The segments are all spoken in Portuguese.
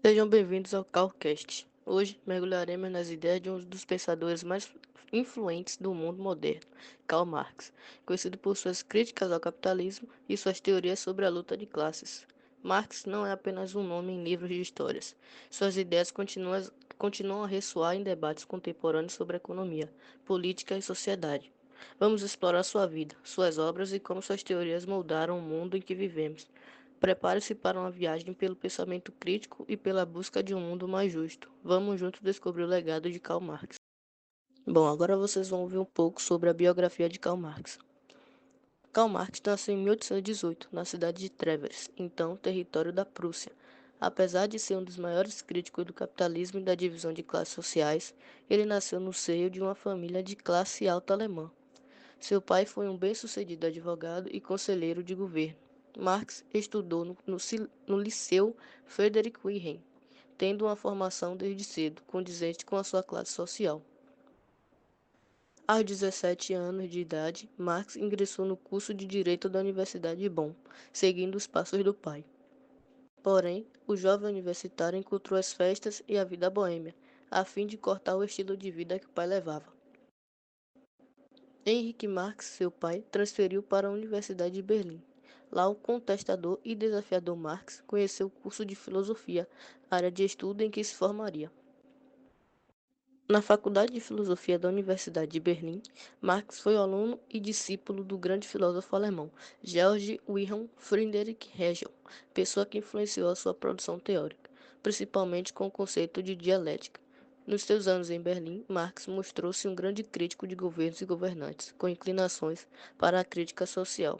Sejam bem-vindos ao CalCast. Hoje mergulharemos nas ideias de um dos pensadores mais influentes do mundo moderno, Karl Marx, conhecido por suas críticas ao capitalismo e suas teorias sobre a luta de classes. Marx não é apenas um nome em livros de histórias. Suas ideias continuam a ressoar em debates contemporâneos sobre economia, política e sociedade. Vamos explorar sua vida, suas obras e como suas teorias moldaram o mundo em que vivemos. Prepare-se para uma viagem pelo pensamento crítico e pela busca de um mundo mais justo. Vamos juntos descobrir o legado de Karl Marx. Bom, agora vocês vão ouvir um pouco sobre a biografia de Karl Marx. Karl Marx nasceu em 1818, na cidade de Trèves, então território da Prússia. Apesar de ser um dos maiores críticos do capitalismo e da divisão de classes sociais, ele nasceu no seio de uma família de classe alta alemã. Seu pai foi um bem-sucedido advogado e conselheiro de governo. Marx estudou no Liceu Friedrich Wilhelm, tendo uma formação desde cedo, condizente com a sua classe social. Aos 17 anos de idade, Marx ingressou no curso de Direito da Universidade de Bonn, seguindo os passos do pai. Porém, o jovem universitário encontrou as festas e a vida boêmia, a fim de cortar o estilo de vida que o pai levava. Henrique Marx, seu pai, transferiu para a Universidade de Berlim. Lá, o contestador e desafiador Marx conheceu o curso de filosofia, área de estudo em que se formaria. Na Faculdade de Filosofia da Universidade de Berlim, Marx foi aluno e discípulo do grande filósofo alemão Georg Wilhelm Friedrich Hegel, pessoa que influenciou a sua produção teórica, principalmente com o conceito de dialética. Nos seus anos em Berlim, Marx mostrou-se um grande crítico de governos e governantes, com inclinações para a crítica social.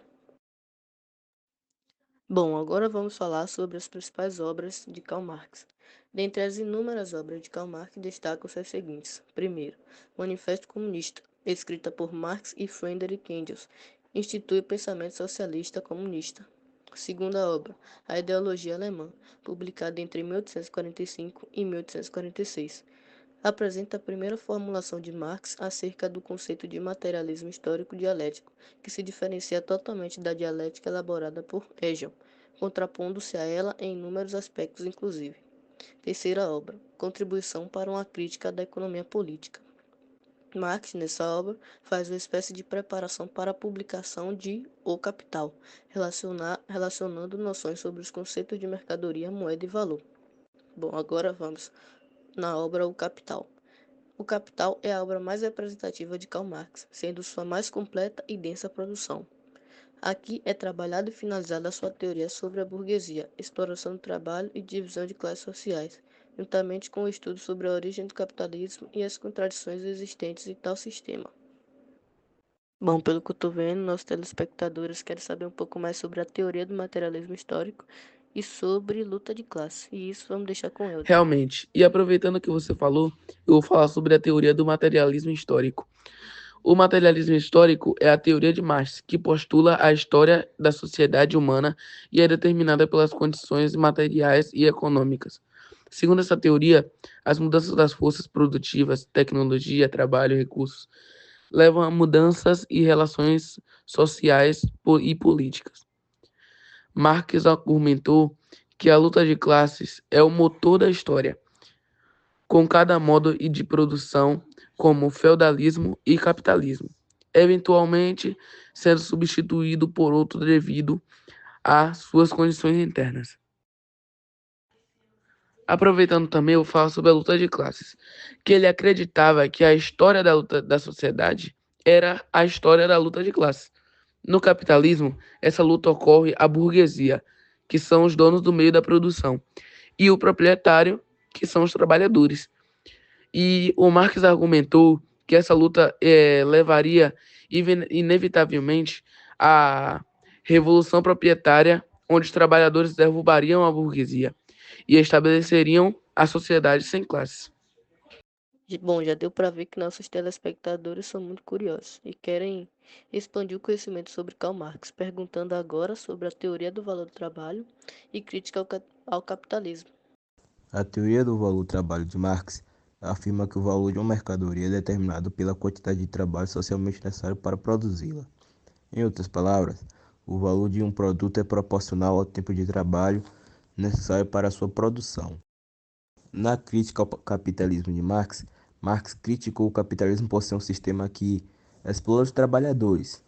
Bom, agora vamos falar sobre as principais obras de Karl Marx. Dentre as inúmeras obras de Karl Marx, destacam-se as seguintes. Primeiro, Manifesto Comunista, escrita por Marx e Friedrich Engels, institui o pensamento socialista comunista. Segunda obra, A Ideologia Alemã, publicada entre 1845 e 1846. Apresenta a primeira formulação de Marx acerca do conceito de materialismo histórico dialético, que se diferencia totalmente da dialética elaborada por Hegel, contrapondo-se a ela em inúmeros aspectos inclusive. Terceira obra, Contribuição para uma crítica da economia política. Marx, nessa obra, faz uma espécie de preparação para a publicação de O Capital, relacionando noções sobre os conceitos de mercadoria, moeda e valor. Bom, agora vamos na obra O Capital. O Capital é a obra mais representativa de Karl Marx, sendo sua mais completa e densa produção. Aqui é trabalhada e finalizada a sua teoria sobre a burguesia, exploração do trabalho e divisão de classes sociais, juntamente com o estudo sobre a origem do capitalismo e as contradições existentes em tal sistema. Bom, pelo que eu estou vendo, nossos telespectadores querem saber um pouco mais sobre a teoria do materialismo histórico e sobre luta de classe, e isso vamos deixar com ele. Realmente. E aproveitando que você falou, eu vou falar sobre a teoria do materialismo histórico. O materialismo histórico é a teoria de Marx, que postula a história da sociedade humana e é determinada pelas condições materiais e econômicas. Segundo essa teoria, as mudanças das forças produtivas, tecnologia, trabalho e recursos levam a mudanças e relações sociais e políticas. Marx argumentou que a luta de classes é o motor da história, com cada modo de produção, como feudalismo e capitalismo, eventualmente sendo substituído por outro devido às suas condições internas. Aproveitando também, eu falo sobre a luta de classes, que ele acreditava que a história da luta da sociedade era a história da luta de classes. No capitalismo, essa luta ocorre a burguesia, que são os donos do meio da produção, e o proprietário, que são os trabalhadores. E o Marx argumentou que essa luta levaria inevitavelmente à revolução proprietária, onde os trabalhadores derrubariam a burguesia e estabeleceriam a sociedade sem classes. Bom, já deu para ver que nossos telespectadores são muito curiosos e querem expandir o conhecimento sobre Karl Marx, perguntando agora sobre a teoria do valor do trabalho e crítica ao capitalismo. A teoria do valor-trabalho de Marx afirma que o valor de uma mercadoria é determinado pela quantidade de trabalho socialmente necessário para produzi-la. Em outras palavras, o valor de um produto é proporcional ao tempo de trabalho necessário para a sua produção. Na crítica ao capitalismo de Marx, Marx criticou o capitalismo por ser um sistema que explora os trabalhadores.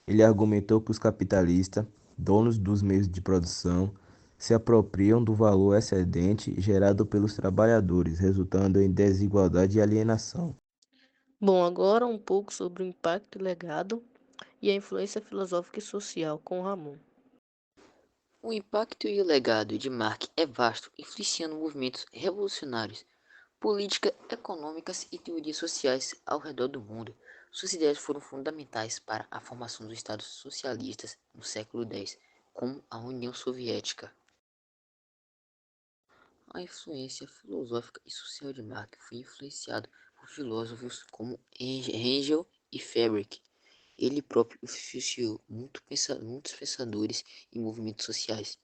Ele argumentou que os capitalistas, donos dos meios de produção, se apropriam do valor excedente gerado pelos trabalhadores, resultando em desigualdade e alienação. Bom, agora um pouco sobre o impacto e legado e a influência filosófica e social com Ramon. O impacto e o legado de Marx é vasto, influenciando movimentos revolucionários, políticas econômicas e teorias sociais ao redor do mundo. Suas ideias foram fundamentais para a formação dos Estados socialistas no século X, como a União Soviética. A influência filosófica e social de Marx foi influenciada por filósofos como Hegel e Friedrich. Ele próprio influenciou muitos pensadores e movimentos sociais.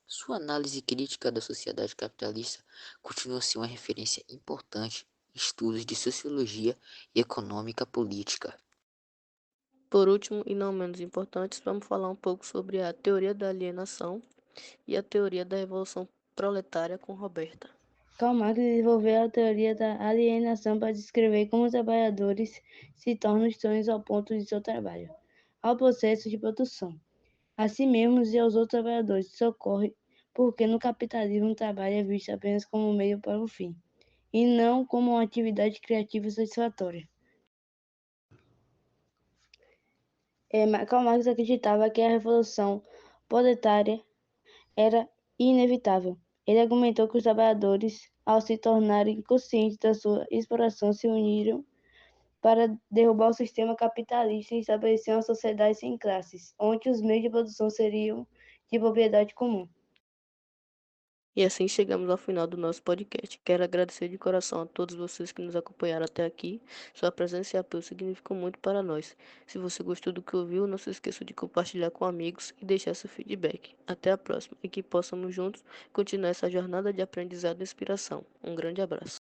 Sua análise crítica da sociedade capitalista continua a ser uma referência importante em estudos de sociologia e econômica política. Por último, e não menos importante, vamos falar um pouco sobre a teoria da alienação e a teoria da revolução proletária com Roberta. Karl Marx desenvolveu a teoria da alienação para descrever como os trabalhadores se tornam estranhos ao ponto de seu trabalho, ao processo de produção, a si mesmos e aos outros trabalhadores. Isso ocorre porque no capitalismo o trabalho é visto apenas como um meio para o fim, e não como uma atividade criativa e satisfatória. Karl Marx acreditava que a revolução proletária era inevitável. Ele argumentou que os trabalhadores, ao se tornarem conscientes da sua exploração, se uniram para derrubar o sistema capitalista e estabelecer uma sociedade sem classes, onde os meios de produção seriam de propriedade comum. E assim chegamos ao final do nosso podcast. Quero agradecer de coração a todos vocês que nos acompanharam até aqui. Sua presença e apoio significam muito para nós. Se você gostou do que ouviu, não se esqueça de compartilhar com amigos e deixar seu feedback. Até a próxima e que possamos juntos continuar essa jornada de aprendizado e inspiração. Um grande abraço.